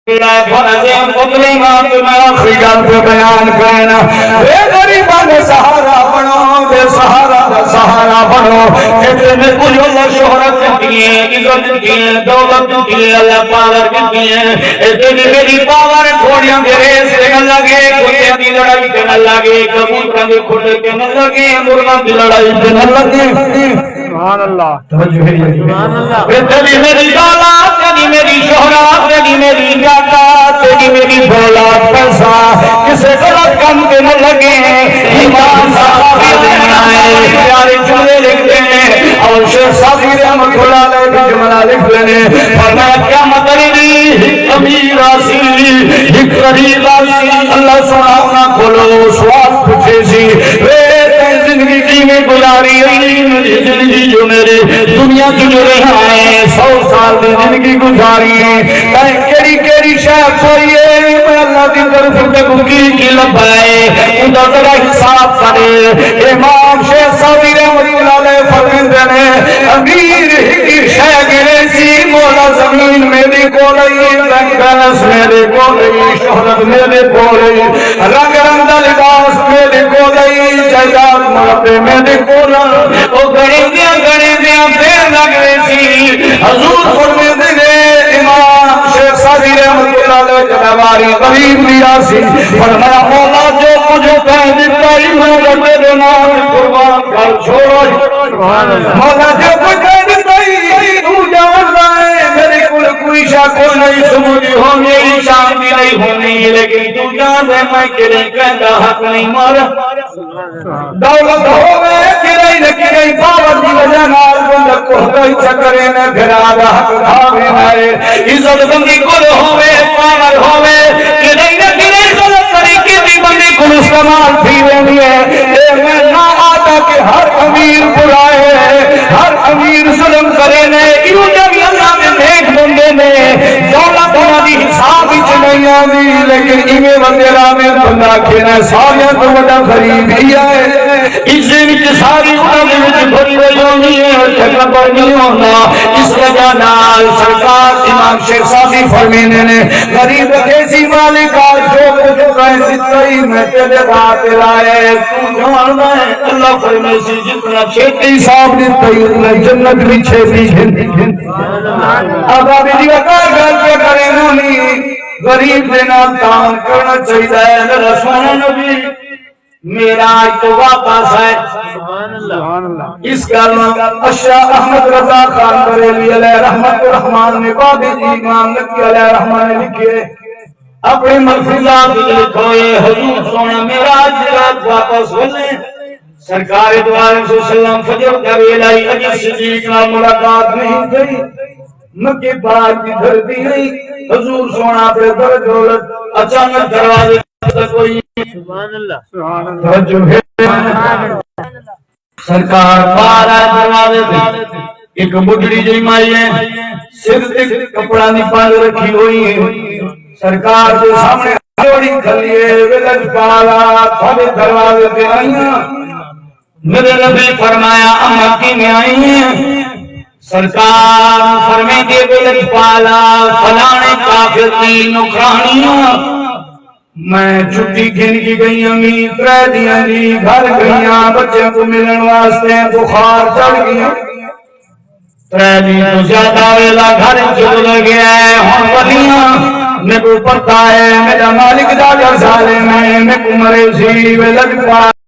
بیان کرنا غریباں دے سہارا بنو بے سہارا دا سہارا بنو اتنے کچھ اللہ شہرت دیتی ہے عزت دیتی ہے دولت دیتی ہے اللہ پاور دیتی ہے اتنے میری پاور گھوڑیاں دے ریس دیکھنے لگے کتیاں دی لڑائی دیکھنے لگے کبوتراں دے کھوٹے دیکھنے لگے مرغاں دی لڑائی دیکھنے لگے سبحان اللہ سبحان اللہ تیری میری دولت تیری میری شہرت تیری میری جاکات تیری میری دولت پیسہ کسے غلط کم کے نہ لگے ایمان صحابی دینا ہے پیارے جملے لکھتے ہیں اور شیخ صاحب رحمت اللہ علیہ بھی جملہ لکھ لینے فرمایا کیا مدری امیر آسی ہکری آسی اللہ سناؤنا کھولو سوال پوچھے سی زندگی کی میں گزاری میری زندگی جو میرے دنیا کی جو رہا ہے 100 سال میں زندگی گزاری ہے کیری کیری شاید کوئی ہے میں اللہ کی طرف کی لبائے اندر ذرا حساب کرے امام شیخ صاحب رحمت اللہ علیہ فرماتے ہیں امیر ہی شاید گریسی مولا زمین میری کو لئی رنگ بینس میرے کو لئی شہرت میرے کو لئی رنگ رنگ لباس میرے کو لئی جائیداد مرتے میرے کو لئی وہ گڑی دیا پھر لگ رہی تھی حضور فرماتے ہیں امام شیخ صاحب رحمت اللہ علیہ جنواری غریب نیاسی فرمایا مولا جو مجھے کہہ دیتا ہی میں رکھے دینا قربان کر چھوڑ مولا جو کچھ کہہ دیتا ہی تو جان رہے میرے کل کوئی شاکو نہیں سمجھی ہونی شان بھی نہیں ہونی لیکن تو جان رہے میں کریں کہتا حق نہیں مارا دولت ہوئے کریں نکریں پاور دی وجہ نال بندہ کو کوئی چکریں نہ گھرا رہا کھاوے مارے عزت بندی کل ہوئے پاور ہوئے کریں نکریں غلط طریقے دی بندی کل استعمال تھی رہنی ہے اے میں نہ آتا کہ ہر امیر برائے ہر امیر ظلم کرے نے ایو جب اللہ میں نیک بندے نے دولت ہماری حساب ہی نہیں آنی لیکن ایوے وغیرہ میں بندہ کھینا سالیاں تو بڑا غریب ہی آئے اس دن کی ساری اُنہیں مجھے بھری رہی ہونی ہے ٹھکر پر نہیں ہونا اس وجہ نال سرکار امام شیخ صاحب فرمینے نے غریب کیسی مالکہ جو کچھ کہیں جتنی میں تیرے بات لائے تو جاننا ہے اللہ فرمے سے جتنا چھیتی صاحب دیتا ہی اتنا جنت بھی چھیتی اب آبی جی اکار گھر کے کریں نونی غریب دینا دان کرنا چاہیے میرا سونا نبی میرا آج تو واپس ہے اس کلمہ اشیاء احمد رضا خان بریلی علیہ رحمت الرحمن نے بابی جی امام نکی علیہ رحمن نے لکھے اپنے ملفظات لکھوئے حضور سونا میرا آج رات واپس ہونے سرکار دو علیہ وسلم فجر کبھی لائی اجی صدیق نہ ملاقات نہیں تھی مکہ پاک کی دھرتی نہیں حضور سونا پہ در دولت اچانک دروازے کوئی سبحان اللہ سرکار بارہ دروازے تھے ایک بڑھڑی جو مائی ہے صرف ایک کپڑا نپال رکھی ہوئی ہے سرکار جو سامنے جوڑی کھلیے ولج پالا تھوڑے دروازے پہ آئیاں میرے نبی فرمایا امکی میں آئی ہیں سرکار فرمے دے ولج پالا فلانے کافر کی نکرانیاں میں چھٹی گھن کی گئی امی ترہ دیاں جی گھر گئیاں بچے کو ملن واسطے بخار چڑھ گیا ترہ دی تو زیادہ ویلا گھر چل گیا ہے ہم ولیاں میں کو پتا ہے میرا مالک دا جا سالے میں کو مرے سی ولج پالا